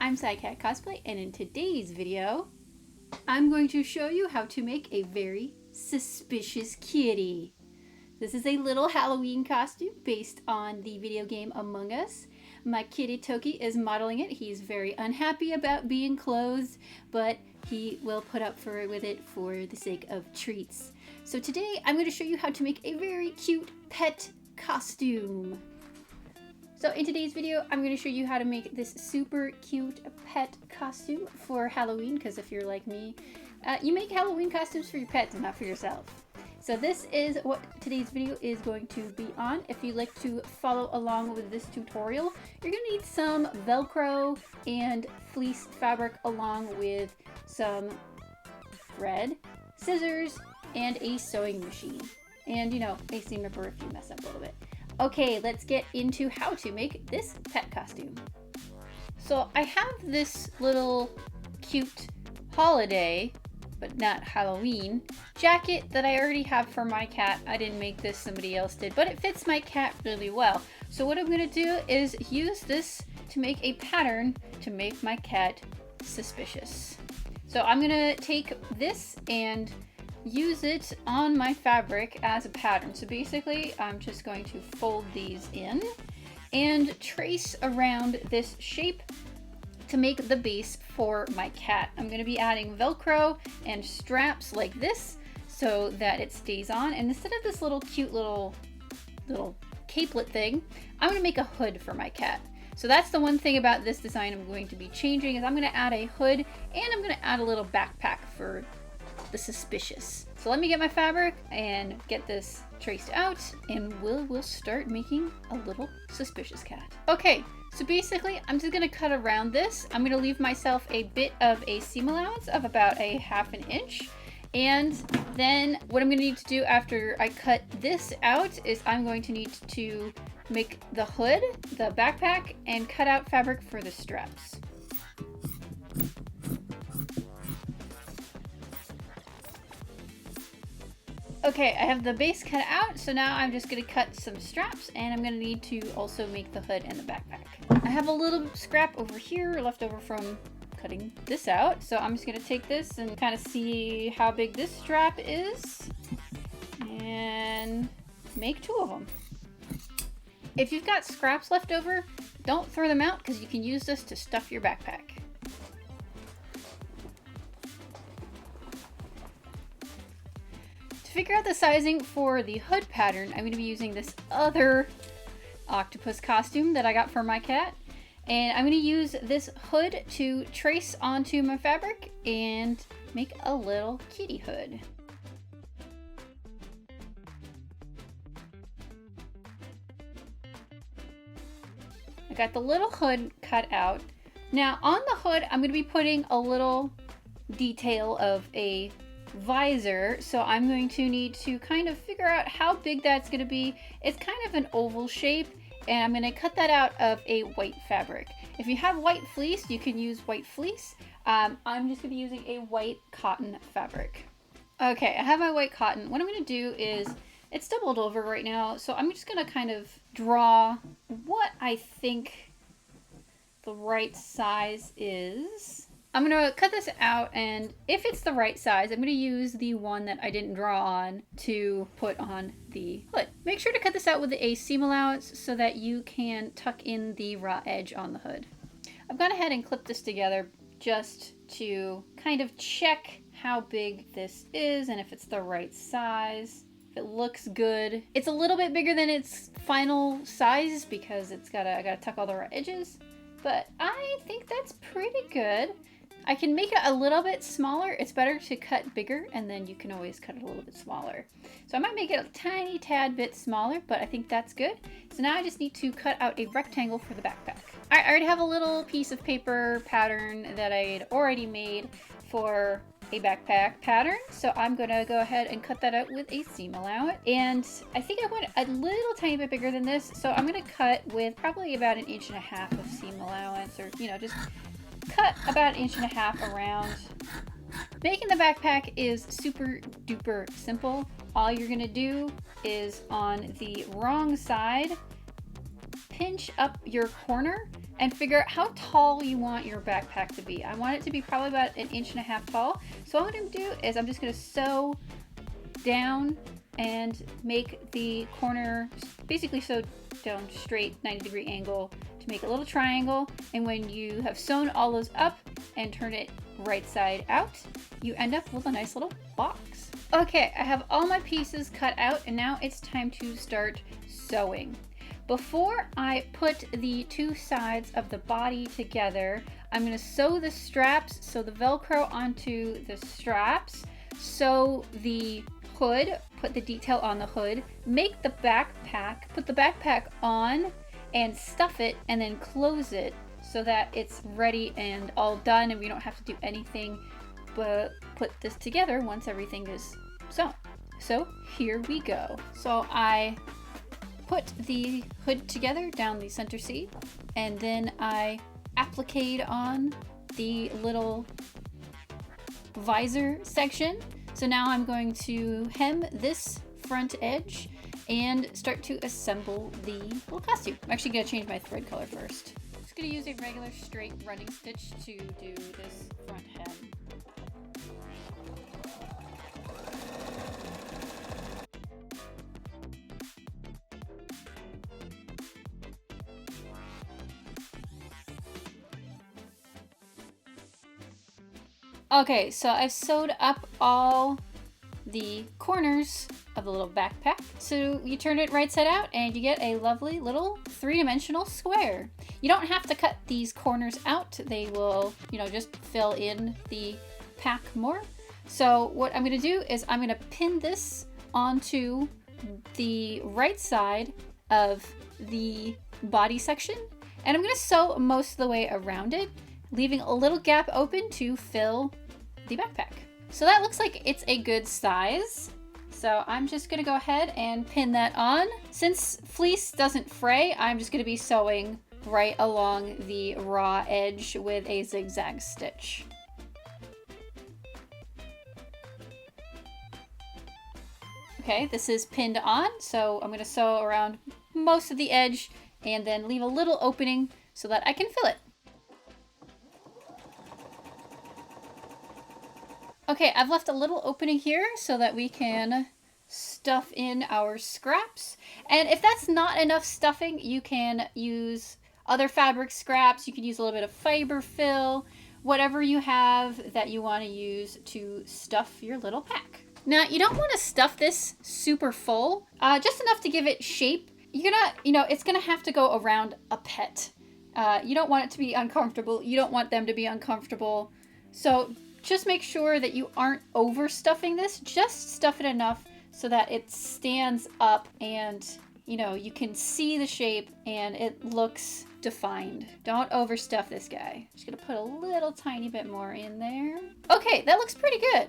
I'm Sayakat Cosplay, and in today's video, I'm going to show you how to make a very suspicious kitty. This is a little Halloween costume based on the video game Among Us. My kitty Toki is modeling it. He's very unhappy about being clothed, but he will put up with it for the sake of treats. So today I'm going to show you how to make a very cute pet costume. So in today's video, I'm going to show you how to make this super cute pet costume for Halloween, because if you're like me, you make Halloween costumes for your pets and not for yourself. So this is what today's video is going to be on. If you'd like to follow along with this tutorial, you're going to need some Velcro and fleece fabric along with some thread, scissors, and a sewing machine. And, a seam ripper if you mess up a little bit. Okay, let's get into how to make this pet costume. So I have this little cute holiday, but not Halloween, jacket that I already have for my cat. I didn't make this, somebody else did, but it fits my cat really well. So what I'm gonna do is use this to make a pattern to make my cat suspicious. So I'm gonna take this and use it on my fabric as a pattern. So basically I'm just going to fold these in and trace around this shape to make the base for my cat. I'm going to be adding Velcro and straps like this so that it stays on, and instead of this little cute little capelet thing, I'm going to make a hood for my cat. So that's the one thing about this design I'm going to be changing, is I'm going to add a hood and I'm going to add a little backpack for the suspicious. So let me get my fabric and get this traced out, and we'll start making a little suspicious cat. Okay, so basically I'm just gonna cut around this. I'm gonna leave myself a bit of a seam allowance of about a ½ inch. And then what I'm gonna need to do after I cut this out is I'm going to need to make the hood, the backpack, and cut out fabric for the straps. Okay, I have the base cut out, so now I'm just going to cut some straps, and I'm going to need to also make the hood and the backpack. I have a little scrap over here left over from cutting this out, so I'm just going to take this and kind of see how big this strap is and make 2 of them. If you've got scraps left over, don't throw them out, because you can use this to stuff your backpack. To figure out the sizing for the hood pattern, I'm going to be using this other octopus costume that I got for my cat. And I'm going to use this hood to trace onto my fabric and make a little kitty hood. I got the little hood cut out. Now on the hood, I'm going to be putting a little detail of a visor, so I'm going to need to kind of figure out how big that's going to be. It's kind of an oval shape, and I'm going to cut that out of a white fabric. If you have white fleece, you can use white fleece. I'm just going to be using a white cotton fabric. Okay, I have my white cotton. What I'm going to do is, it's doubled over right now, so I'm just going to kind of draw what I think the right size is. I'm going to cut this out, and if it's the right size, I'm going to use the one that I didn't draw on to put on the hood. Make sure to cut this out with a seam allowance so that you can tuck in the raw edge on the hood. I've gone ahead and clipped this together just to kind of check how big this is and if it's the right size. If it looks good. It's a little bit bigger than its final size because I gotta tuck all the raw edges, but I think that's pretty good. I can make it a little bit smaller. It's better to cut bigger, and then you can always cut it a little bit smaller. So I might make it a tiny tad bit smaller, but I think that's good. So now I just need to cut out a rectangle for the backpack. All right, I already have a little piece of paper pattern that I had already made for a backpack pattern. So I'm gonna go ahead and cut that out with a seam allowance. And I think I want a little tiny bit bigger than this. So I'm gonna cut with probably about 1.5 inches of seam allowance, or, just cut about 1.5 inches around. Making the backpack is super duper simple. All you're gonna do is on the wrong side, pinch up your corner and figure out how tall you want your backpack to be. I want it to be probably about 1.5 inches tall. So what I'm going to do is I'm just going to sew down and make the corner basically sew down straight 90-degree angle to make a little triangle. And when you have sewn all those up and turn it right side out, you end up with a nice little box. Okay, I have all my pieces cut out and now it's time to start sewing. Before I put the two sides of the body together, I'm going to sew the straps, sew the Velcro onto the straps, sew the hood, put the detail on the hood, make the backpack, put the backpack on and stuff it and then close it so that it's ready and all done and we don't have to do anything but put this together once everything is sewn. So here we go. So I put the hood together down the center seat and then I appliqued on the little visor section. So now I'm going to hem this front edge and start to assemble the little costume. I'm actually going to change my thread color first. I'm just going to use a regular straight running stitch to do this front hem. Okay, so I've sewed up all the corners of the little backpack. So you turn it right side out and you get a lovely little three-dimensional square. You don't have to cut these corners out. They will, just fill in the pack more. So what I'm gonna do is I'm gonna pin this onto the right side of the body section and I'm gonna sew most of the way around it, leaving a little gap open to fill the backpack. So that looks like it's a good size. So I'm just gonna go ahead and pin that on. Since fleece doesn't fray, I'm just gonna be sewing right along the raw edge with a zigzag stitch. Okay, this is pinned on, so I'm gonna sew around most of the edge and then leave a little opening so that I can fill it. Okay, I've left a little opening here so that we can stuff in our scraps. And if that's not enough stuffing, you can use other fabric scraps. You can use a little bit of fiber fill, whatever you have that you want to use to stuff your little pack. Now, you don't want to stuff this super full, just enough to give it shape. You're gonna, it's gonna have to go around a pet. You don't want it to be uncomfortable. You don't want them to be uncomfortable. So just make sure that you aren't overstuffing this. Just stuff it enough so that it stands up and, you can see the shape and it looks defined. Don't overstuff this guy. Just gonna put a little tiny bit more in there. Okay, that looks pretty good.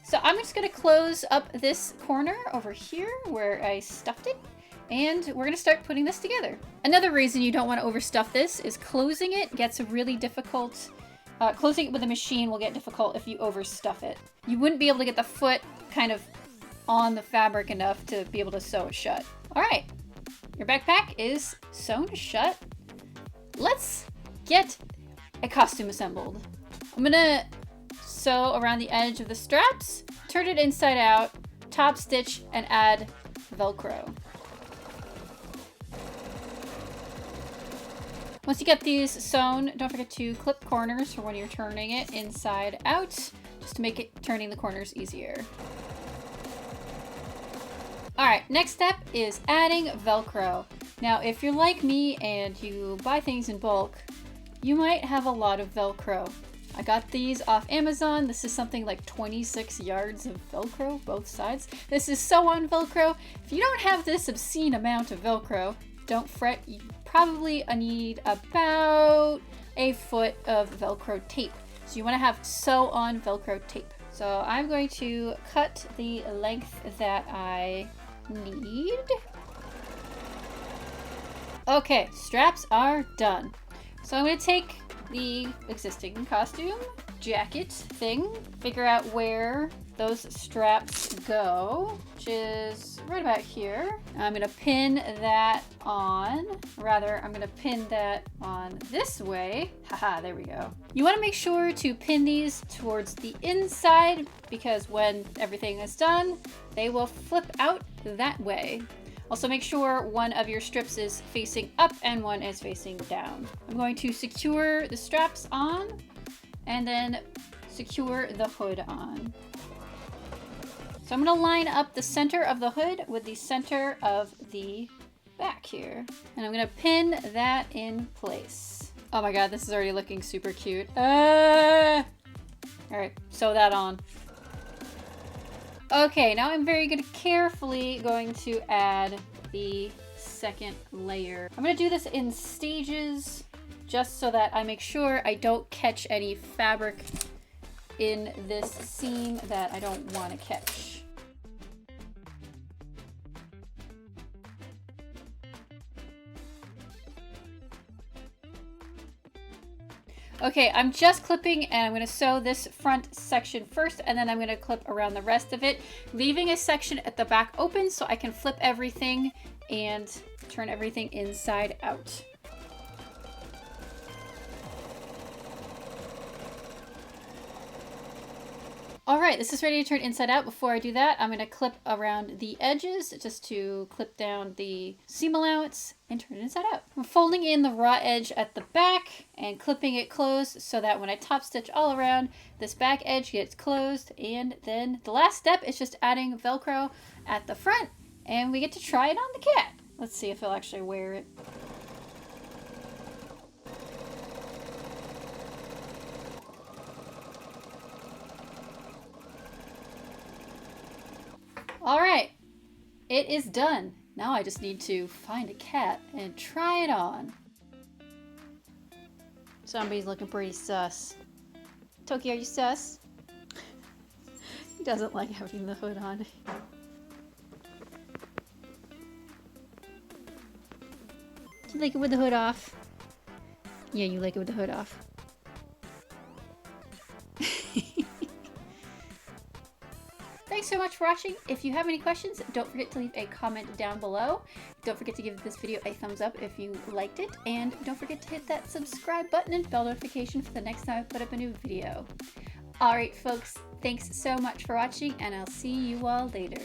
So I'm just gonna close up this corner over here where I stuffed it. And we're gonna start putting this together. Another reason you don't want to overstuff this is closing it gets really difficult. Closing it with a machine will get difficult if you overstuff it. You wouldn't be able to get the foot kind of on the fabric enough to be able to sew it shut. All right, your backpack is sewn shut. Let's get a costume assembled. I'm gonna sew around the edge of the straps, turn it inside out, top stitch, and add Velcro. Once you get these sewn, don't forget to clip corners for when you're turning it inside out, just to make it turning the corners easier. All right, next step is adding Velcro. Now, if you're like me and you buy things in bulk, you might have a lot of Velcro. I got these off Amazon. This is something like 26 yards of Velcro, both sides. This is sew-on Velcro. If you don't have this obscene amount of Velcro, don't fret. You probably need about a foot of Velcro tape. So you want to have sew-on Velcro tape. So I'm going to cut the length that I need. Okay, straps are done. So I'm going to take the existing costume jacket thing, figure out where those straps go, which is right about here. I'm gonna pin that on, rather, I'm gonna pin that on this way. Haha, there we go. You wanna make sure to pin these towards the inside because when everything is done, they will flip out that way. Also make sure one of your strips is facing up and one is facing down. I'm going to secure the straps on and then secure the hood on. So I'm gonna line up the center of the hood with the center of the back here. And I'm gonna pin that in place. Oh my God, this is already looking super cute. All right, sew that on. Okay, now I'm very good, carefully going to add the second layer. I'm gonna do this in stages just so that I make sure I don't catch any fabric in this seam that I don't want to catch. Okay, I'm just clipping and I'm going to sew this front section first and then I'm going to clip around the rest of it, leaving a section at the back open so I can flip everything and turn everything inside out. All right, this is ready to turn inside out. Before I do that, I'm going to clip around the edges just to clip down the seam allowance and turn it inside out. I'm folding in the raw edge at the back and clipping it closed so that when I top stitch all around, this back edge gets closed. And then the last step is just adding Velcro at the front and we get to try it on the cat. Let's see if he'll actually wear it. All right, it is done. Now I just need to find a cat and try it on. Somebody's looking pretty sus. Toki, are you sus? He doesn't like having the hood on. Do you like it with the hood off? Yeah, you like it with the hood off. Thanks so much for watching. If you have any questions, don't forget to leave a comment down below. Don't forget to give this video a thumbs up if you liked it. And don't forget to hit that subscribe button and bell notification for the next time I put up a new video. Alright folks, thanks so much for watching and I'll see you all later.